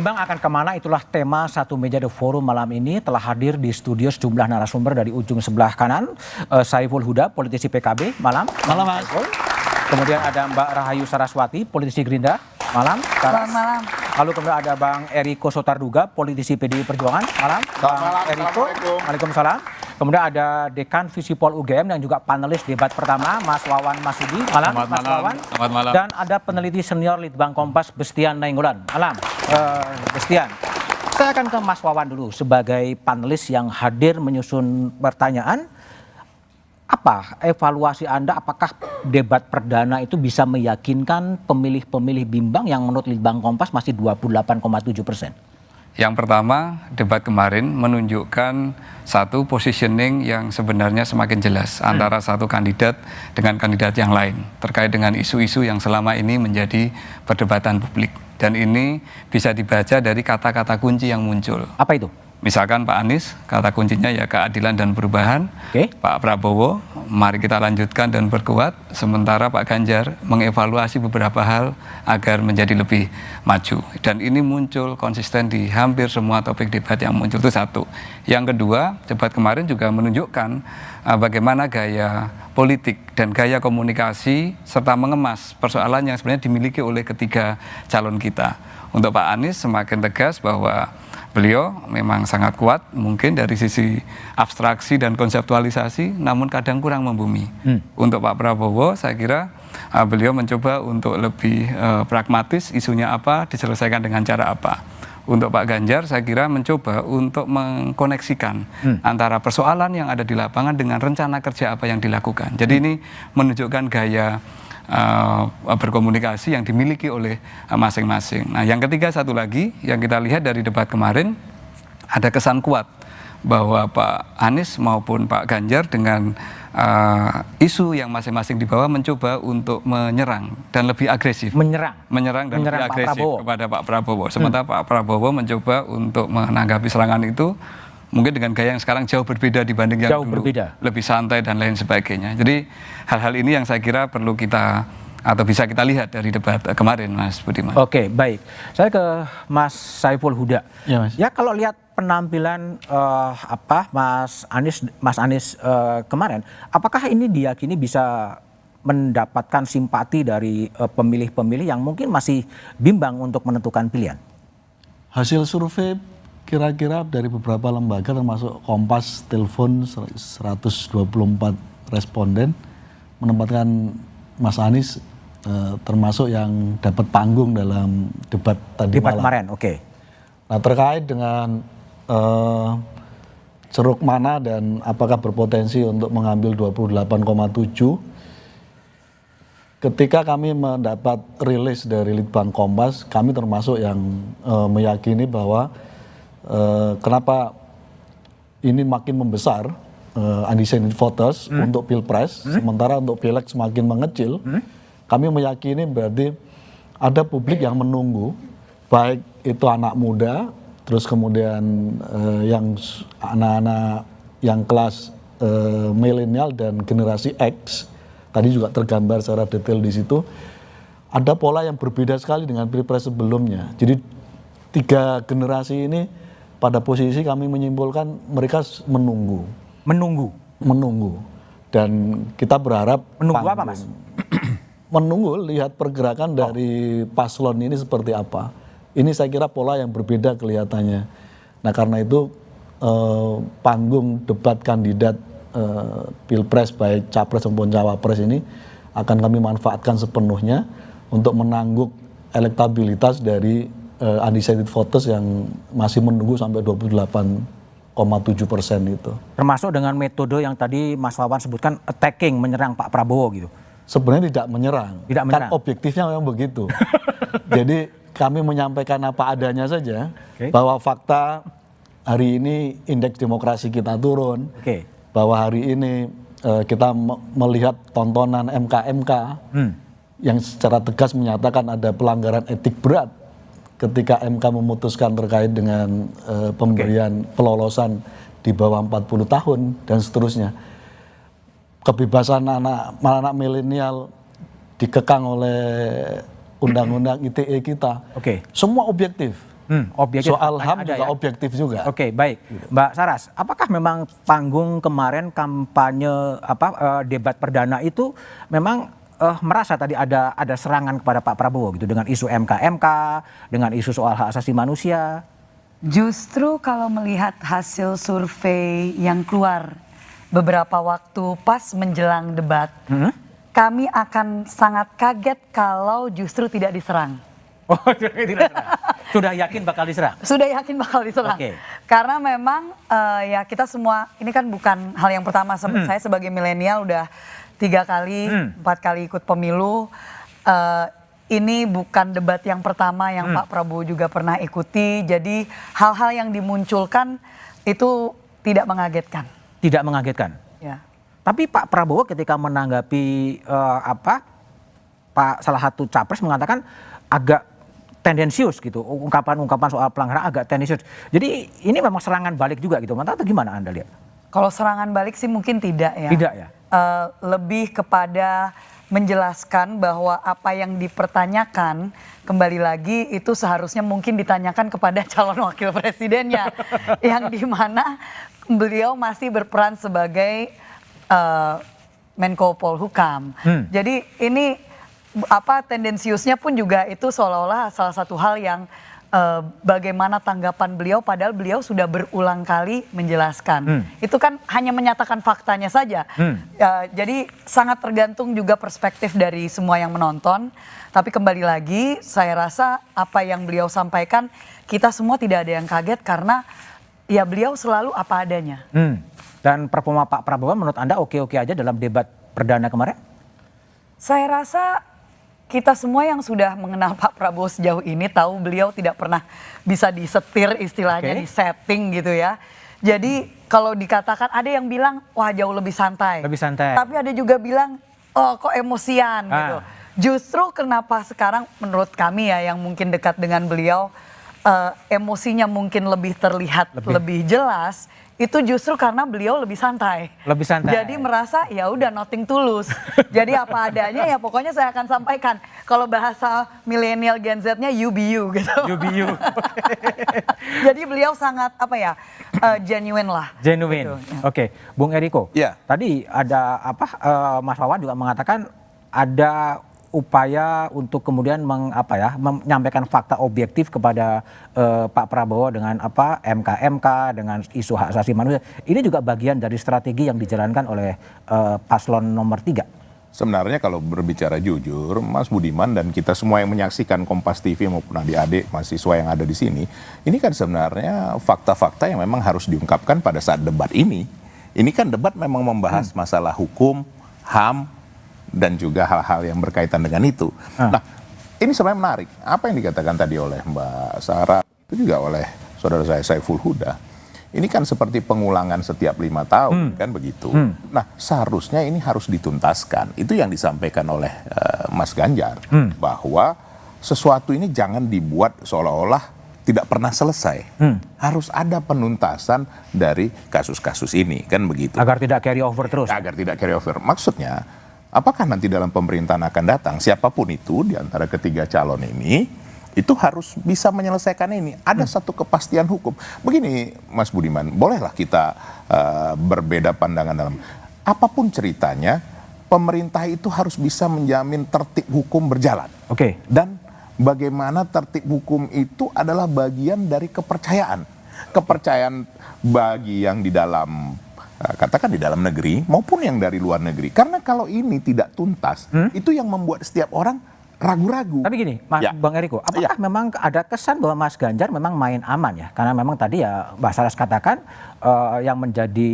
Bang akan kemana, itulah tema Satu Meja The Forum malam ini. Telah hadir di studio sejumlah narasumber dari ujung sebelah kanan. Saiful Huda, politisi PKB, malam. Malam, Mas. Kemudian ada Mbak Rahayu Saraswati, politisi Gerindra, malam. Selamat malam. Lalu kemudian ada Bang Eriko Sotarduga, politisi PDI Perjuangan, malam. Selamat malam. Eriko, Waalaikumsalam. Kemudian ada Dekan Visipol UGM dan juga panelis debat pertama, Mas Wawan Masudi, malam. Selamat Mas malam. Wawan. Selamat malam. Dan ada peneliti senior Litbang Kompas, Bestian Nainggolan, malam. Bestian, saya akan ke Mas Wawan dulu sebagai panelis yang hadir menyusun pertanyaan. Apa evaluasi Anda, apakah debat perdana itu bisa meyakinkan pemilih-pemilih bimbang yang menurut Litbang Kompas masih 28,7%? Yang pertama, debat kemarin menunjukkan satu positioning yang sebenarnya semakin jelas antara satu kandidat dengan kandidat yang lain terkait dengan isu-isu yang selama ini menjadi perdebatan publik. Dan ini bisa dibaca dari kata-kata kunci yang muncul. Apa itu? Misalkan Pak Anies, kata kuncinya ya keadilan dan perubahan. Oke. Pak Prabowo, mari kita lanjutkan dan berkuat. Sementara Pak Ganjar mengevaluasi beberapa hal agar menjadi lebih maju. Dan ini muncul konsisten di hampir semua topik debat yang muncul, itu satu. Yang kedua, debat kemarin juga menunjukkan bagaimana gaya politik dan gaya komunikasi serta mengemas persoalan yang sebenarnya dimiliki oleh ketiga calon kita. Untuk Pak Anies semakin tegas bahwa beliau memang sangat kuat mungkin dari sisi abstraksi dan konseptualisasi, namun kadang kurang membumi. Untuk Pak Prabowo saya kira beliau mencoba untuk lebih pragmatis, isunya apa diselesaikan dengan cara apa. Untuk Pak Ganjar saya kira mencoba untuk mengkoneksikan antara persoalan yang ada di lapangan dengan rencana kerja apa yang dilakukan. Jadi ini menunjukkan gaya berkomunikasi yang dimiliki oleh masing-masing. Nah, yang ketiga satu lagi yang kita lihat dari debat kemarin, ada kesan kuat bahwa Pak Anies maupun Pak Ganjar dengan isu yang masing-masing dibawa mencoba untuk menyerang dan lebih agresif. Menyerang dan lebih agresif kepada Pak Prabowo. Sementara Pak Prabowo mencoba untuk menanggapi serangan itu mungkin dengan gaya yang sekarang jauh berbeda dibanding yang dulu, lebih santai dan lain sebagainya. Jadi hal-hal ini yang saya kira perlu kita atau bisa kita lihat dari debat kemarin, Mas Budiman. Oke, baik. Saya ke Mas Saiful Huda. Ya, Mas. Ya, kalau lihat penampilan Mas Anies kemarin, apakah ini diyakini bisa mendapatkan simpati dari pemilih-pemilih yang mungkin masih bimbang untuk menentukan pilihan? Hasil survei kira-kira dari beberapa lembaga termasuk Kompas, Telepon 124 responden menempatkan Mas Anies termasuk yang dapat panggung dalam debat tadi debat malam. Kemarin, oke. Nah, terkait dengan ceruk mana dan apakah berpotensi untuk mengambil 28,7, ketika kami mendapat rilis dari Litbang Kompas, kami termasuk yang meyakini bahwa kenapa ini makin membesar undecided voters untuk pilpres, sementara untuk pileg semakin mengecil. Kami meyakini berarti ada publik yang menunggu, baik itu anak muda, terus kemudian yang anak-anak yang kelas milenial dan generasi X, tadi juga tergambar secara detail di situ. Ada pola yang berbeda sekali dengan pilpres sebelumnya. Jadi tiga generasi ini pada posisi kami menyimpulkan mereka menunggu. Dan kita berharap menunggu apa, Mas? Menunggu lihat pergerakan dari paslon ini seperti apa. Ini saya kira pola yang berbeda kelihatannya. Nah, karena itu panggung debat kandidat pilpres baik capres maupun cawapres ini akan kami manfaatkan sepenuhnya untuk menangguk elektabilitas dari undecided voters yang masih menunggu sampai 28,7% itu. Termasuk dengan metode yang tadi Mas Wawan sebutkan, attacking, menyerang Pak Prabowo gitu. Sebenarnya tidak menyerang. Kan objektifnya memang begitu. Jadi kami menyampaikan apa adanya saja, bahwa fakta hari ini indeks demokrasi kita turun, bahwa hari ini kita melihat tontonan MK-MK yang secara tegas menyatakan ada pelanggaran etik berat ketika MK memutuskan terkait dengan pemberian pelolosan di bawah 40 tahun dan seterusnya. Kebebasan anak milenial dikekang oleh undang-undang ITE kita. Semua objektif. Objektif. Soal HAM Ada juga ya? objektif juga. Oke, baik. Mbak Saras, apakah memang panggung kemarin kampanye debat perdana itu memang merasa tadi ada serangan kepada Pak Prabowo gitu dengan isu MK, dengan isu soal hak asasi manusia? Justru kalau melihat hasil survei yang keluar beberapa waktu pas menjelang debat, kami akan sangat kaget kalau justru tidak diserang. Oh, tidak serang. Sudah yakin bakal diserang? Sudah yakin bakal diserang. Oke. Karena memang ya kita semua, ini kan bukan hal yang pertama. Saya sebagai milenial udah 3 kali, 4 kali ikut pemilu. Ini bukan debat yang pertama yang Pak Prabowo juga pernah ikuti. Jadi hal-hal yang dimunculkan itu tidak mengagetkan. Tidak mengagetkan. Ya. Tapi Pak Prabowo ketika menanggapi salah satu capres mengatakan agak tendensius gitu, ungkapan-ungkapan soal pelanggaran agak tendensius. Jadi ini memang serangan balik juga gitu, atau gimana Anda lihat? Kalau serangan balik sih mungkin tidak ya. Tidak ya? Lebih kepada menjelaskan bahwa apa yang dipertanyakan kembali lagi itu seharusnya mungkin ditanyakan kepada calon wakil presidennya yang dimana beliau masih berperan sebagai Menko Polhukam. Jadi ini tendensiusnya pun juga itu seolah-olah salah satu hal yang bagaimana tanggapan beliau padahal beliau sudah berulang kali menjelaskan. Itu kan hanya menyatakan faktanya saja. Jadi sangat tergantung juga perspektif dari semua yang menonton. Tapi kembali lagi saya rasa apa yang beliau sampaikan kita semua tidak ada yang kaget karena ya beliau selalu apa adanya. Dan performa Pak Prabowo menurut Anda oke-oke aja dalam debat perdana kemarin? Saya rasa kita semua yang sudah mengenal Pak Prabowo sejauh ini tahu beliau tidak pernah bisa disetir istilahnya, disetting gitu ya. Jadi kalau dikatakan ada yang bilang wah jauh lebih santai. Lebih santai. Tapi ada juga bilang oh kok emosian gitu. Justru kenapa sekarang menurut kami ya yang mungkin dekat dengan beliau emosinya mungkin lebih terlihat lebih jelas. Itu justru karena beliau lebih santai. Lebih santai. Jadi merasa ya udah nothing tulus. Jadi apa adanya ya pokoknya saya akan sampaikan. Kalau bahasa milenial Gen Z-nya you be you gitu. You be you. Jadi beliau sangat genuine lah. Genuine. Gitu. Oke, Bung Eriko. Ya. Tadi ada Mas Wawan juga mengatakan ada upaya untuk kemudian menyampaikan fakta objektif kepada Pak Prabowo dengan MK dengan isu hak asasi manusia. Ini juga bagian dari strategi yang dijalankan oleh paslon nomor 3. Sebenarnya kalau berbicara jujur, Mas Budiman dan kita semua yang menyaksikan Kompas TV maupun adik-adik mahasiswa yang ada di sini, ini kan sebenarnya fakta-fakta yang memang harus diungkapkan pada saat debat ini. Ini kan debat memang membahas masalah hukum, HAM, dan juga hal-hal yang berkaitan dengan itu. Nah, ini sebenarnya menarik. Apa yang dikatakan tadi oleh Mbak Sarah, itu juga oleh saudara saya Saiful Huda. Ini kan seperti pengulangan setiap 5 tahun, kan begitu. Nah, seharusnya ini harus dituntaskan. Itu yang disampaikan oleh Mas Ganjar. Bahwa sesuatu ini jangan dibuat seolah-olah tidak pernah selesai. Harus ada penuntasan dari kasus-kasus ini, kan begitu. Agar tidak carry over terus. Agar tidak carry over. Maksudnya, apakah nanti dalam pemerintahan akan datang, siapapun itu di antara ketiga calon ini, itu harus bisa menyelesaikan ini. Ada satu kepastian hukum. Begini Mas Budiman, bolehlah kita berbeda pandangan dalam apapun ceritanya, pemerintah itu harus bisa menjamin tertib hukum berjalan. Oke. Dan bagaimana tertib hukum itu adalah bagian dari kepercayaan. Kepercayaan bagi yang di dalam katakan di dalam negeri maupun yang dari luar negeri. Karena kalau ini tidak tuntas, itu yang membuat setiap orang ragu-ragu. Tapi gini, Bang Eriko, apakah memang ada kesan bahwa Mas Ganjar memang main aman ya? Karena memang tadi ya Mbak Saras katakan yang menjadi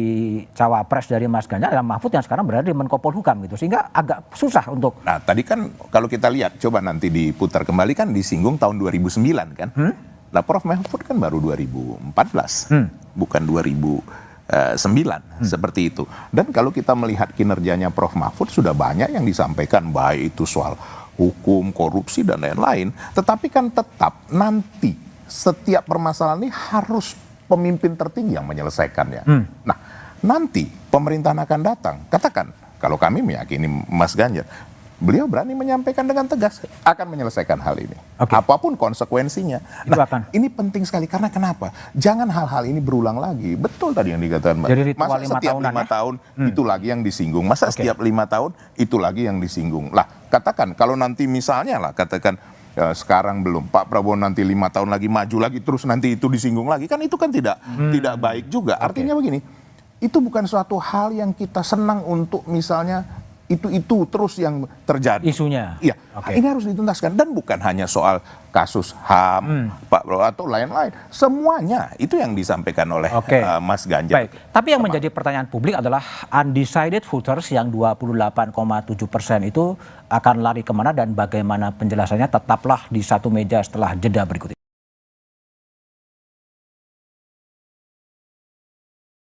cawapres dari Mas Ganjar adalah Mahfud yang sekarang berada di Menko Polhukam gitu. Sehingga agak susah untuk... Nah tadi kan kalau kita lihat, coba nanti diputar kembali kan disinggung tahun 2009 kan. Nah Prof Mahfud kan baru 2014, bukan 2009 seperti itu. Dan kalau kita melihat kinerjanya Prof Mahfud sudah banyak yang disampaikan, baik itu soal hukum, korupsi dan lain-lain. Tetapi kan tetap nanti setiap permasalahan ini harus pemimpin tertinggi yang menyelesaikannya. Nah nanti pemerintahan akan datang. Katakan kalau kami meyakini Mas Ganjar, beliau berani menyampaikan dengan tegas akan menyelesaikan hal ini. Oke. Apapun konsekuensinya. Itu akan. Ini penting sekali karena kenapa? Jangan hal-hal ini berulang lagi. Betul tadi yang dikatakan Mbak. Jadi ritual Masa 5 setiap tahunan 5 ya? tahun itu lagi yang disinggung. Masa setiap 5 tahun itu lagi yang disinggung. Lah, katakan kalau nanti misalnya lah katakan sekarang belum, Pak Prabowo nanti 5 tahun lagi maju lagi terus nanti itu disinggung lagi, kan itu kan tidak baik juga. Artinya begini, itu bukan suatu hal yang kita senang untuk misalnya itu terus yang terjadi. Isunya. Iya, Oke. ini harus dituntaskan dan bukan hanya soal kasus HAM, Pak Prabowo atau lain-lain. Semuanya itu yang disampaikan oleh Oke. Mas Ganjar. Baik, tapi yang menjadi pertanyaan publik adalah undecided voters yang 28,7% itu akan lari kemana dan bagaimana penjelasannya, tetaplah di satu meja setelah jeda berikut ini.